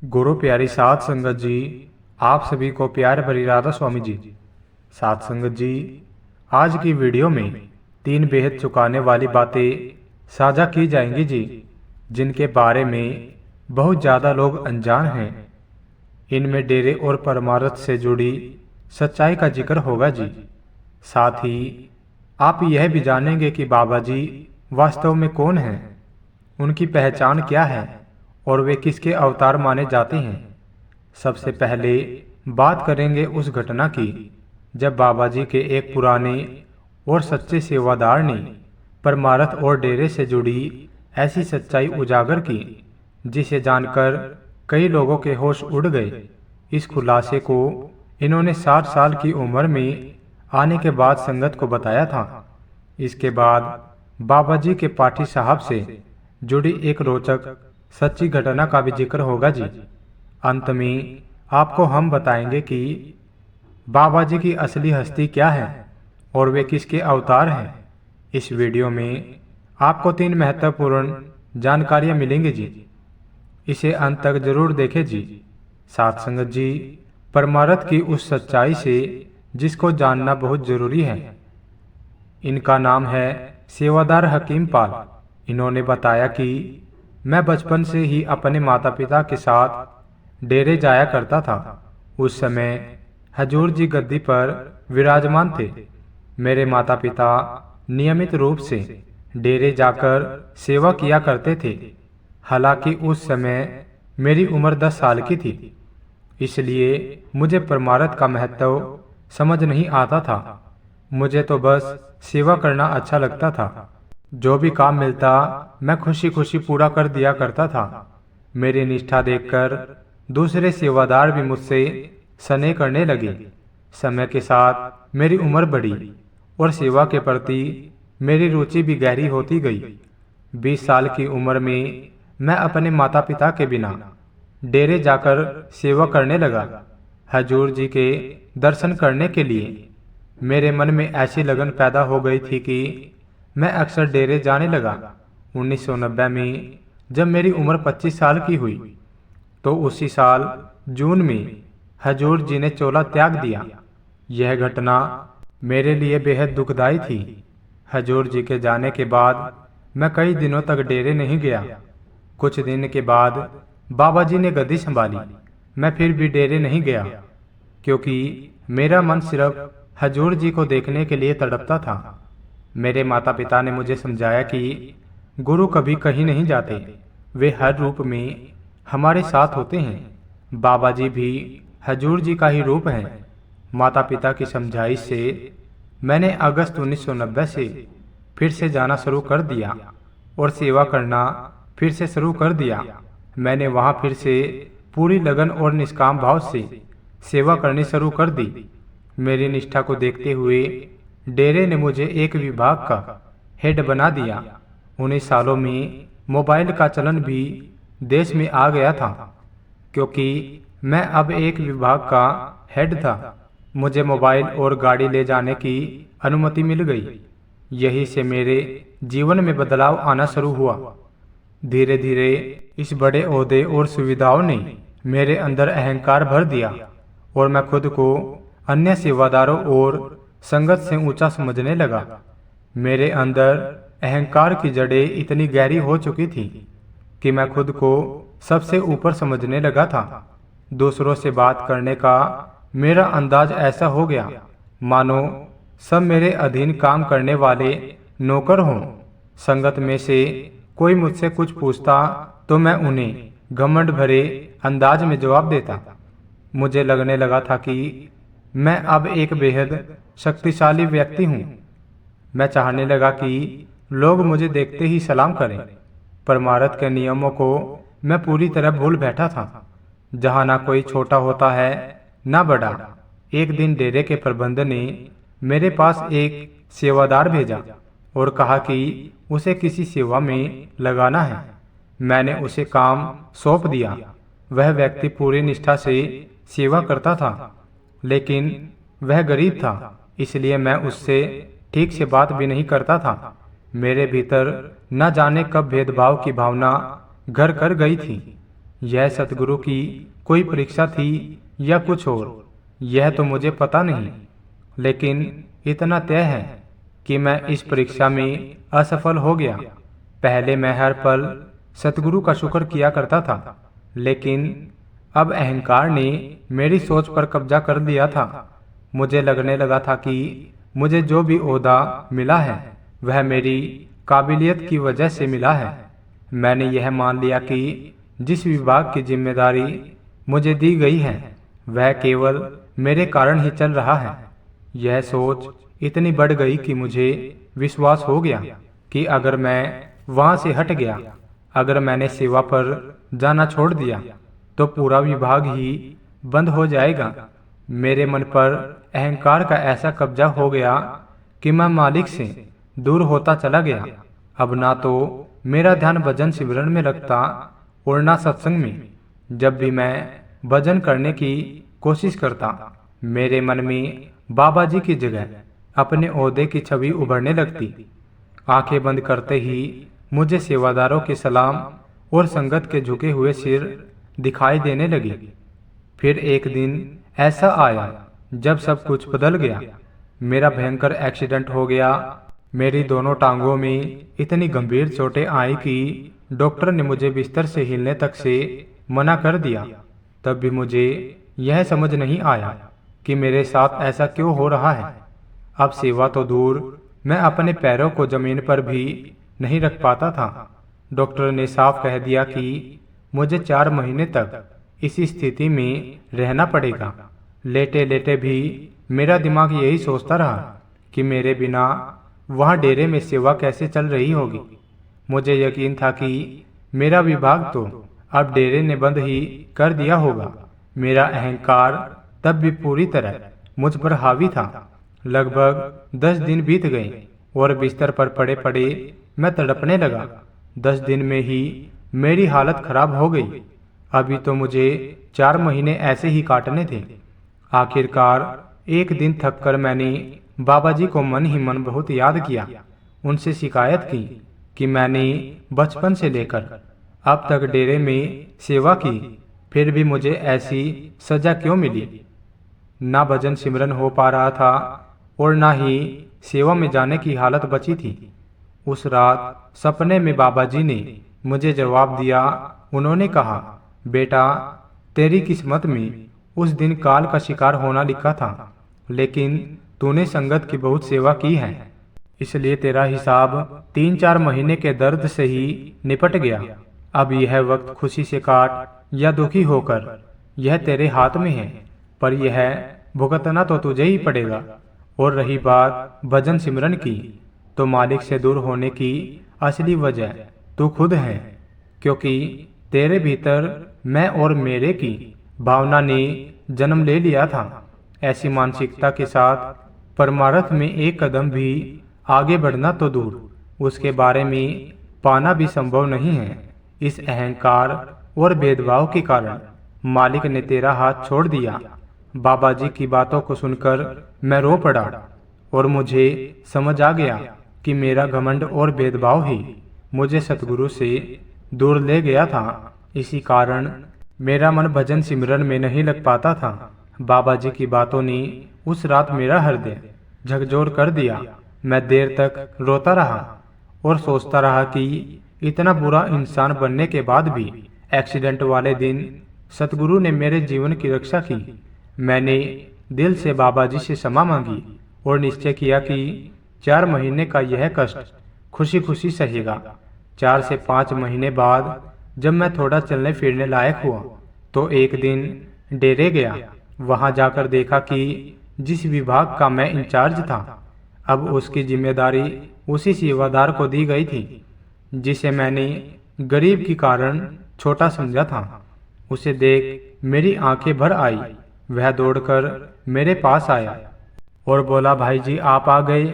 गुरु प्यारी साध संगत जी, आप सभी को प्यार भरी राधा स्वामी जी। साध संगत जी, आज की वीडियो में तीन बेहद चुकाने वाली बातें साझा की जाएंगी जी, जिनके बारे में बहुत ज़्यादा लोग अनजान हैं। इनमें डेरे और परमार्थ से जुड़ी सच्चाई का जिक्र होगा जी। साथ ही आप यह भी जानेंगे कि बाबा जी वास्तव में कौन हैं, उनकी पहचान क्या है और वे किसके अवतार माने जाते हैं। सबसे पहले बात करेंगे उस घटना की जब बाबा जी के एक पुराने और सच्चे सेवादार ने परमार्थ और डेरे से जुड़ी ऐसी सच्चाई उजागर की जिसे जानकर कई लोगों के होश उड़ गए। इस खुलासे को इन्होंने 60 साल की उम्र में आने के बाद संगत को बताया था। इसके बाद बाबा जी के पाठी साहब से जुड़ी एक रोचक सच्ची घटना का भी जिक्र होगा जी। अंत में आपको हम बताएंगे कि बाबा जी की असली हस्ती क्या है और वे किसके अवतार हैं। इस वीडियो में आपको तीन महत्वपूर्ण जानकारियां मिलेंगी जी। इसे अंत तक जरूर देखें जी। साथ संगत जी, परमार्थ की उस सच्चाई से जिसको जानना बहुत जरूरी है। इनका नाम है सेवादार हकीम पाल। इन्होंने बताया कि मैं बचपन से ही अपने माता पिता के साथ डेरे जाया करता था। उस समय हजूर जी गद्दी पर विराजमान थे। मेरे माता पिता नियमित रूप से डेरे जाकर सेवा किया करते थे। हालांकि उस समय मेरी उम्र 10 साल की थी, इसलिए मुझे परमार्थ का महत्व समझ नहीं आता था। मुझे तो बस सेवा करना अच्छा लगता था। जो भी काम मिलता मैं खुशी खुशी पूरा कर दिया करता था। मेरी निष्ठा देखकर दूसरे सेवादार भी मुझसे स्नेह करने लगे। समय के साथ मेरी उम्र बढ़ी और सेवा के प्रति मेरी रुचि भी गहरी होती गई। 20 साल की उम्र में मैं अपने माता पिता के बिना डेरे जाकर सेवा करने लगा, हजूर जी के दर्शन करने के लिए। मेरे मन में ऐसी लगन पैदा हो गई थी कि मैं अक्सर डेरे जाने लगा। 1990 में जब मेरी उम्र 25 साल की हुई तो उसी साल जून में हजूर जी ने चोला त्याग दिया। यह घटना मेरे लिए बेहद दुखदाई थी। हजूर जी के जाने के बाद मैं कई दिनों तक डेरे नहीं गया। कुछ दिन के बाद बाबा जी ने गद्दी संभाली। मैं फिर भी डेरे नहीं गया क्योंकि मेरा मन सिर्फ हजूर जी को देखने के लिए तड़पता था। मेरे माता पिता ने मुझे समझाया कि गुरु कभी कहीं नहीं जाते, वे हर रूप में हमारे साथ होते हैं। बाबा जी भी हजूर जी का ही रूप हैं। माता पिता की समझाइश से मैंने अगस्त 1990 से फिर से जाना शुरू कर दिया और सेवा करना फिर से शुरू कर दिया। मैंने वहां फिर से पूरी लगन और निष्काम भाव से सेवा करनी शुरू कर दी। मेरी निष्ठा को देखते हुए डेरे ने मुझे एक विभाग का हेड बना दिया। उन्हीं सालों में मोबाइल का चलन भी देश में आ गया था क्योंकि मैं अब एक विभाग का हेड था। मुझे मोबाइल और गाड़ी ले जाने की अनुमति मिल गई। यही से मेरे जीवन में बदलाव आना शुरू हुआ। धीरे धीरे इस बड़े ओहदे और सुविधाओं ने मेरे अंदर अहंकार भर दिया और मैं खुद को अन्य सेवादारों और संगत से ऊंचा समझने लगा। मेरे अंदर अहंकार की जड़ें इतनी गहरी हो चुकी थी कि मैं खुद को सबसे ऊपर समझने लगा था। दूसरों से बात करने का मेरा अंदाज ऐसा हो गया मानो सब मेरे अधीन काम करने वाले नौकर हों। संगत में से कोई मुझसे कुछ पूछता तो मैं उन्हें घमंड भरे अंदाज में जवाब देता। मुझे लगने लगा था कि मैं अब एक बेहद शक्तिशाली व्यक्ति हूँ। मैं चाहने लगा कि लोग मुझे देखते ही सलाम करें। परमार्थ के नियमों को मैं पूरी तरह भूल बैठा था, जहाँ ना कोई छोटा होता है ना बड़ा। एक दिन डेरे के प्रबंध ने मेरे पास एक सेवादार भेजा और कहा कि उसे किसी सेवा में लगाना है। मैंने उसे काम सौंप दिया। वह व्यक्ति पूरी निष्ठा से सेवा करता था, लेकिन वह गरीब था, इसलिए मैं उससे ठीक से बात भी नहीं करता था। मेरे भीतर न जाने कब भेदभाव की भावना घर कर गई थी। यह सतगुरु की कोई परीक्षा थी या कुछ और, यह तो मुझे पता नहीं, लेकिन इतना तय है कि मैं इस परीक्षा में असफल हो गया। पहले मैं हर पल सतगुरु का शुक्र किया करता था, लेकिन अब अहंकार ने मेरी सोच पर कब्जा कर लिया था। मुझे लगने लगा था कि मुझे जो भी ओहदा मिला है वह मेरी काबिलियत की वजह से मिला है। मैंने यह मान लिया कि जिस विभाग की जिम्मेदारी मुझे दी गई है वह केवल मेरे कारण ही चल रहा है। यह सोच इतनी बढ़ गई कि मुझे विश्वास हो गया कि अगर मैं वहां से हट गया, अगर मैंने सेवा पर जाना छोड़ दिया, तो पूरा विभाग ही बंद हो जाएगा। मेरे मन पर अहंकार का ऐसा कब्जा हो गया कि मैं मालिक से दूर होता चला गया। अब ना तो मेरा ध्यान भजन सिमरन में लगता और ना सत्संग में। जब भी मैं भजन करने की कोशिश करता, मेरे मन में बाबा जी की जगह अपने ओहदे की छवि उभरने लगती। आंखें बंद करते ही मुझे सेवादारों के सलाम और संगत के झुके हुए सिर दिखाई देने लगे। फिर एक दिन ऐसा आया जब सब कुछ बदल गया। मेरा भयंकर एक्सीडेंट हो गया। मेरी दोनों टांगों में इतनी गंभीर चोटें आई कि डॉक्टर ने मुझे बिस्तर से हिलने तक से मना कर दिया। तब भी मुझे यह समझ नहीं आया कि मेरे साथ ऐसा क्यों हो रहा है। अब सेवा तो दूर, मैं अपने पैरों को जमीन पर भी नहीं रख पाता था। डॉक्टर ने साफ कह दिया कि मुझे 4 महीने तक इसी स्थिति में रहना पड़ेगा। लेटे लेटे भी मेरा दिमाग यही सोचता रहा कि मेरे बिना वहाँ डेरे में सेवा कैसे चल रही होगी। मुझे यकीन था कि मेरा विभाग तो अब डेरे ने बंद ही कर दिया होगा। मेरा अहंकार तब भी पूरी तरह मुझ पर हावी था। लगभग 10 दिन बीत गए और बिस्तर पर पड़े पड़े मैं तड़पने लगा। 10 दिन में ही मेरी हालत खराब हो गई। अभी तो मुझे 4 महीने ऐसे ही काटने थे। आखिरकार एक दिन थककर मैंने बाबा जी को मन ही मन बहुत याद किया। उनसे शिकायत की कि मैंने बचपन से लेकर अब तक डेरे में सेवा की, फिर भी मुझे ऐसी सजा क्यों मिली। ना भजन सिमरन हो पा रहा था और ना ही सेवा में जाने की हालत बची थी। उस रात सपने में बाबा जी ने मुझे जवाब दिया। उन्होंने कहा, बेटा, तेरी किस्मत में उस दिन काल का शिकार होना लिखा था, लेकिन तूने संगत की बहुत सेवा की है, इसलिए तेरा हिसाब 3-4 महीने के दर्द से ही निपट गया। अब यह वक्त खुशी से काट या दुखी होकर, यह तेरे हाथ में है, पर यह भुगतना तो तुझे ही पड़ेगा। और रही बात भजन सिमरन की, तो मालिक से दूर होने की असली वजह तू खुद है, क्योंकि तेरे भीतर मैं और मेरे की भावना ने जन्म ले लिया था। ऐसी मानसिकता के साथ परमार्थ में एक कदम भी आगे बढ़ना तो दूर, उसके बारे में पाना भी संभव नहीं है। इस अहंकार और भेदभाव के कारण मालिक ने तेरा हाथ छोड़ दिया। बाबा जी की बातों को सुनकर मैं रो पड़ा और मुझे समझ आ गया कि मेरा घमंड और भेदभाव ही मुझे सतगुरु से दूर ले गया था। इसी कारण मेरा मन भजन सिमरन में नहीं लग पाता था। बाबा जी की बातों ने उस रात मेरा हृदय झकझोर कर दिया। मैं देर तक रोता रहा और सोचता रहा कि इतना बुरा इंसान बनने के बाद भी एक्सीडेंट वाले दिन सतगुरु ने मेरे जीवन की रक्षा की। मैंने दिल से बाबा जी से क्षमा मांगी और निश्चय किया कि 4 महीने का यह कष्ट खुशी खुशी सहेगा। 4 से 5 महीने बाद जब मैं थोड़ा चलने फिरने लायक हुआ, तो एक दिन डेरे गया। वहां जाकर देखा कि जिस विभाग का मैं इंचार्ज था, अब उसकी जिम्मेदारी उसी सेवादार को दी गई थी, जिसे मैंने गरीब के कारण छोटा समझा था। उसे देख मेरी आंखें भर आई। वह दौड़कर मेरे पास आया और बोला, भाई जी आप आ गए,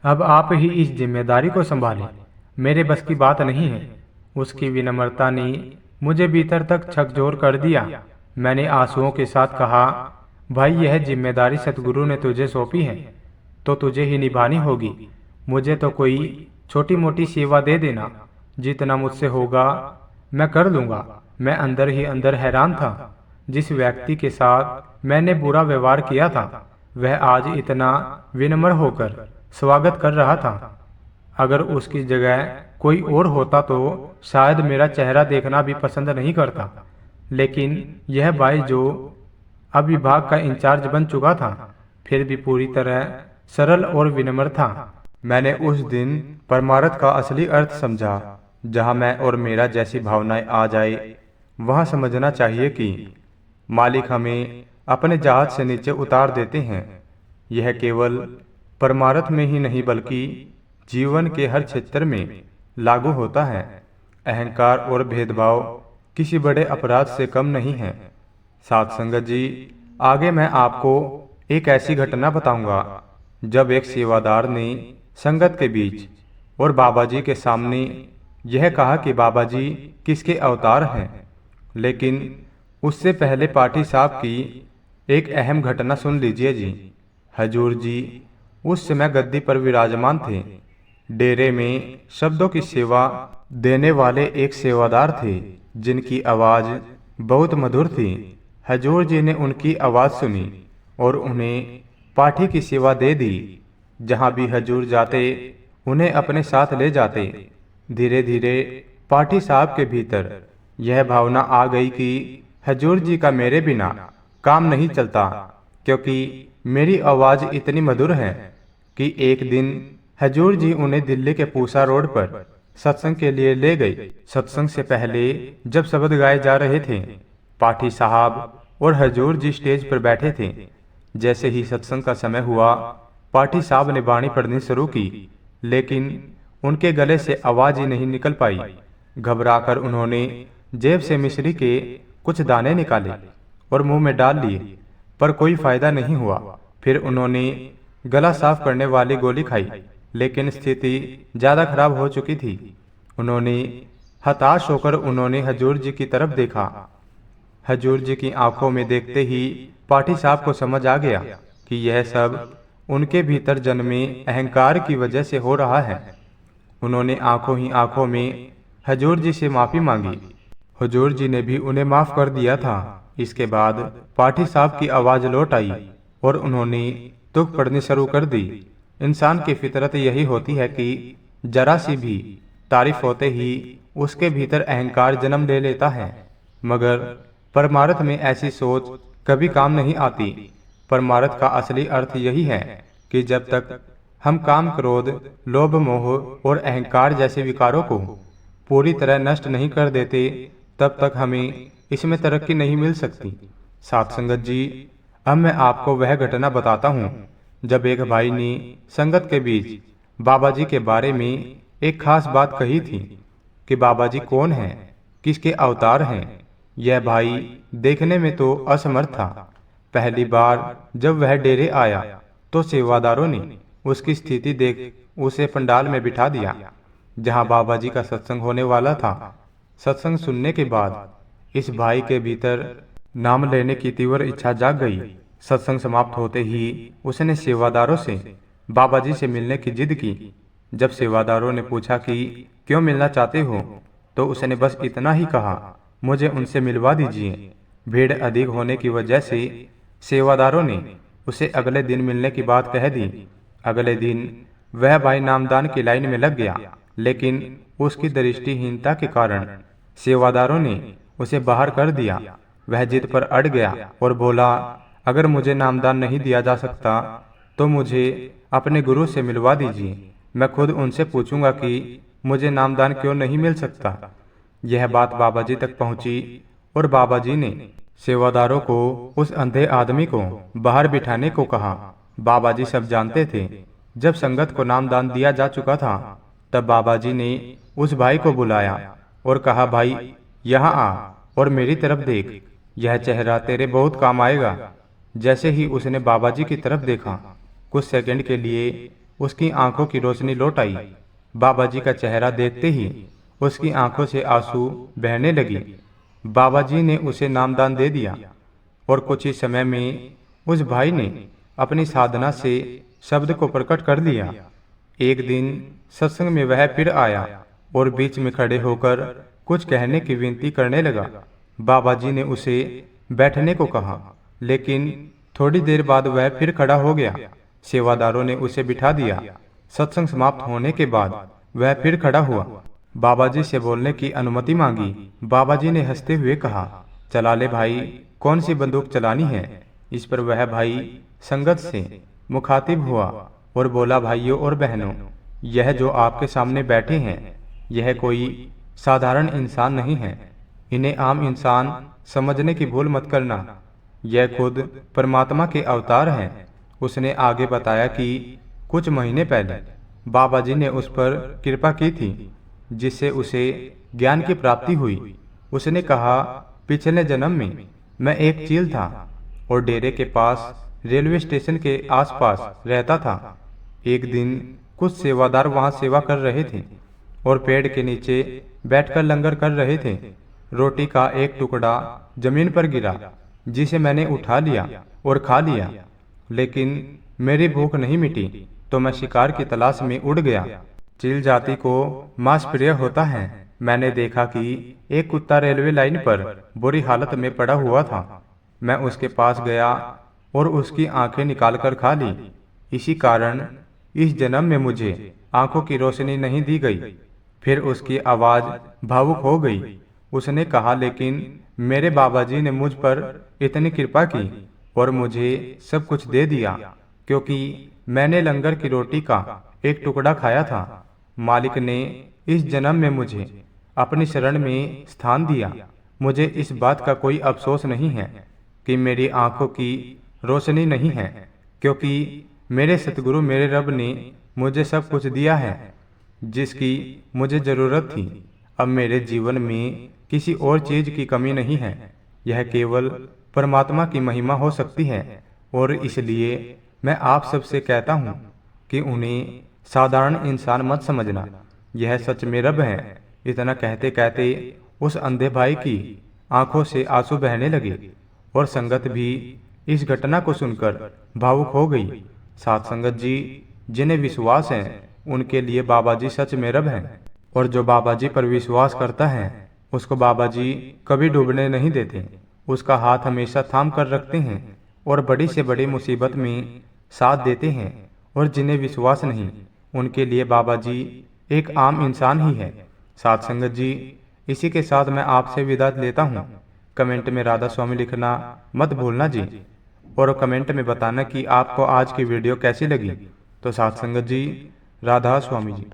अब आप ही इस जिम्मेदारी को संभालें, मेरे बस की बात नहीं है। उसकी विनम्रता ने मुझे भीतर तक झकझोर कर दिया। मैंने आंसुओं के साथ कहा, भाई यह जिम्मेदारी सतगुरु ने तुझे सौंपी है तो तुझे ही निभानी होगी। मुझे तो कोई छोटी मोटी सेवा दे देना, जितना मुझसे होगा मैं कर लूँगा। मैं अंदर ही अंदर हैरान था। जिस व्यक्ति के साथ मैंने बुरा व्यवहार किया था वह आज इतना विनम्र होकर स्वागत कर रहा था। अगर उसकी जगह कोई और होता तो शायद मेरा चेहरा देखना भी पसंद नहीं करता, लेकिन यह भाई जो अब विभाग का इंचार्ज बन चुका था फिर भी पूरी तरह सरल और विनम्र था। मैंने उस दिन परमार्थ का असली अर्थ समझा। जहां मैं और मेरा जैसी भावनाएं आ जाए वहां समझना चाहिए कि मालिक हमें अपने जहाज से नीचे उतार देते हैं। यह केवल परमार्थ में ही नहीं बल्कि जीवन के हर क्षेत्र में लागू होता है। अहंकार और भेदभाव किसी बड़े अपराध से कम नहीं है। साथ संगत जी, आगे मैं आपको एक ऐसी घटना बताऊंगा जब एक सेवादार ने संगत के बीच और बाबा जी के सामने यह कहा कि बाबा जी किसके अवतार हैं। लेकिन उससे पहले पाठी साहब की एक अहम घटना सुन लीजिए जी। हजूर जी उस समय गद्दी पर विराजमान थे। डेरे में शब्दों की सेवा देने वाले एक सेवादार थे जिनकी आवाज बहुत मधुर थी। हजूर जी ने उनकी आवाज सुनी और उन्हें पाठी की सेवा दे दी। जहां भी हजूर जाते उन्हें अपने साथ ले जाते। धीरे धीरे पाठी साहब के भीतर यह भावना आ गई कि हजूर जी का मेरे बिना काम नहीं चलता, क्योंकि मेरी आवाज इतनी मधुर है कि एक दिन हजूर जी उन्हें दिल्ली के पूसा रोड पर सत्संग के लिए ले गए। सत्संग से पहले जब शब्द गाए जा रहे थे, पाठी साहब और हजूर जी स्टेज पर बैठे थे। जैसे ही सत्संग का समय हुआ, पाठी साहब ने वाणी पढ़नी शुरू की, लेकिन उनके गले से आवाज ही नहीं निकल पाई। घबराकर उन्होंने जेब से मिश्री के कुछ दाने निकाले और मुंह में डाल लिए, पर कोई फायदा नहीं हुआ। फिर उन्होंने गला साफ करने वाली गोली खाई, लेकिन स्थिति ज्यादा खराब हो चुकी थी। उन्होंने हताश होकर उन्होंने हजूर जी की तरफ देखा। हजूर जी की आंखों में देखते ही पाठी साहब को समझ आ गया कि यह सब उनके भीतर जन्मे अहंकार की वजह से हो रहा है। उन्होंने आंखों ही आंखों में हजूर जी से माफी मांगी। हजूर जी ने भी उन्हें माफ कर दिया था। इसके बाद पाठी साहब की आवाज लौट आई और उन्होंने तुक पढ़नी शुरू कर दी। इंसान की फितरत यही होती है कि जरा सी भी तारीफ होते ही उसके भीतर अहंकार जन्म ले लेता है, मगर परमार्थ में ऐसी सोच कभी काम नहीं आती। परमार्थ का असली अर्थ यही है कि जब तक हम काम, क्रोध, लोभ, मोह और अहंकार जैसे विकारों को पूरी तरह नष्ट नहीं कर देते तब तक हमें इसमें तरक्की नहीं मिल सकती। साथ संगत जी, अब मैं आपको वह घटना बताता हूँ जब एक भाई ने संगत के बीच बाबा जी के बारे में एक खास बात कही थी कि बाबा जी कौन हैं, किसके अवतार हैं। यह भाई देखने में तो असमर्थ था। पहली बार जब वह डेरे आया तो सेवादारों ने उसकी स्थिति देख उसे पंडाल में बिठा दिया जहां बाबा जी का सत्संग होने वाला था। सत्संग सुनने के बाद इस भाई के भीतर नाम लेने की तीव्र इच्छा जाग गई। सत्संग समाप्त होते ही उसने सेवादारों से बाबा जी से मिलने की जिद की। जब सेवादारों ने पूछा कि क्यों मिलना चाहते हो, तो उसने बस इतना ही कहा, मुझे उनसे मिलवा दीजिए। भीड़ अधिक होने की वजह से सेवादारों ने उसे अगले दिन मिलने की बात कह दी। अगले दिन वह भाई नामदान की लाइन में लग गया, लेकिन उसकी दृष्टिहीनता के कारण सेवादारों ने उसे बाहर कर दिया। वह जिद पर अड़ गया और बोला, अगर मुझे नामदान नहीं दिया जा सकता तो मुझे अपने गुरु से मिलवा दीजिए। मैं खुद उनसे पूछूंगा कि मुझे नामदान क्यों नहीं मिल सकता। यह बात बाबा जी तक पहुंची और बाबा जी ने सेवादारों को उस अंधे आदमी को बाहर बिठाने को कहा। बाबा जी सब जानते थे। जब संगत को नामदान दिया जा चुका था तब बाबा जी ने उस भाई को बुलाया और कहा, भाई यहाँ आ और मेरी तरफ देख, यह चेहरा तेरे बहुत काम आएगा। जैसे ही उसने बाबा जी की तरफ देखा, कुछ सेकंड के लिए उसकी आंखों की रोशनी लौट आई। बाबा जी का चेहरा देखते ही उसकी आंखों से आंसू बहने लगी। बाबा जी ने उसे नामदान दे दिया और कुछ ही समय में उस भाई ने अपनी साधना से शब्द को प्रकट कर लिया। एक दिन सत्संग में वह फिर आया और बीच में खड़े होकर कुछ कहने की विनती करने लगा। बाबा जी ने उसे बैठने को कहा, लेकिन थोड़ी देर बाद वह फिर खड़ा हो गया। सेवादारों ने उसे बिठा दिया। सत्संग समाप्त होने के बाद वह फिर खड़ा हुआ। बाबा जी से बोलने की अनुमति मांगी। बाबा जी ने हंसते हुए कहा, चला ले भाई, कौन सी बंदूक चलानी है। इस पर वह भाई संगत से मुखातिब हुआ और बोला, भाइयों और बहनों, यह जो आपके सामने बैठे हैं यह कोई साधारण इंसान नहीं है। इन्हें आम इंसान समझने की भूल मत करना। यह खुद परमात्मा के अवतार हैं। उसने आगे बताया कि कुछ महीने पहले बाबा जी ने उस पर कृपा की थी, जिससे उसे ज्ञान की प्राप्ति हुई। उसने कहा, पिछले जन्म में मैं एक चील था और डेरे के पास रेलवे स्टेशन के आसपास रहता था। एक दिन कुछ सेवादार वहां सेवा कर रहे थे और पेड़ के नीचे बैठकर लंगर कर रहे थे। रोटी का एक टुकड़ा जमीन पर गिरा, जिसे मैंने उठा लिया और खा लिया, लेकिन मेरी भूख नहीं मिटी तो मैं शिकार की तलाश में उड़ गया। चील जाति को मांस प्रिय होता है। मैंने देखा कि एक कुत्ता रेलवे लाइन पर बुरी हालत में पड़ा हुआ था। मैं उसके पास गया और उसकी आंखें निकालकर खा ली। इसी कारण इस जन्म में मुझे आंखों की रोशनी नहीं दी गई। फिर उसकी आवाज भावुक हो गई। उसने कहा, लेकिन मेरे बाबा जी ने मुझ पर इतनी कृपा की और मुझे सब कुछ दे दिया, क्योंकि मैंने लंगर की रोटी का एक टुकड़ा खाया था। मालिक ने इस जन्म में मुझे अपनी शरण में स्थान दिया। मुझे इस बात का कोई अफसोस नहीं है कि मेरी आंखों की रोशनी नहीं है, क्योंकि मेरे सतगुरु मेरे रब ने मुझे सब कुछ दिया है जिसकी मुझे जरूरत थी। अब मेरे जीवन में किसी और चीज की कमी नहीं है। यह केवल परमात्मा की महिमा हो सकती है और इसलिए मैं आप सबसे कहता हूँ कि उन्हें साधारण इंसान मत समझना। यह सच में रब है। इतना कहते कहते उस अंधे भाई की आंखों से आंसू बहने लगे और संगत भी इस घटना को सुनकर भावुक हो गई। साथ संगत जी, जिन्हें विश्वास है उनके लिए बाबा जी सच में रब हैं, और जो बाबा जी पर विश्वास करता है उसको बाबा जी कभी डूबने नहीं देते। उसका हाथ हमेशा थाम कर रखते हैं और बड़ी से बड़ी मुसीबत में साथ देते हैं। और जिन्हें विश्वास नहीं उनके लिए बाबा जी एक आम इंसान ही है। साथ संगत जी, इसी के साथ मैं आपसे विदा लेता हूँ। कमेंट में राधा स्वामी लिखना मत भूलना जी, और कमेंट में बताना कि आपको आज की वीडियो कैसी लगी। तो साथ संगत जी, राधा स्वामी जी।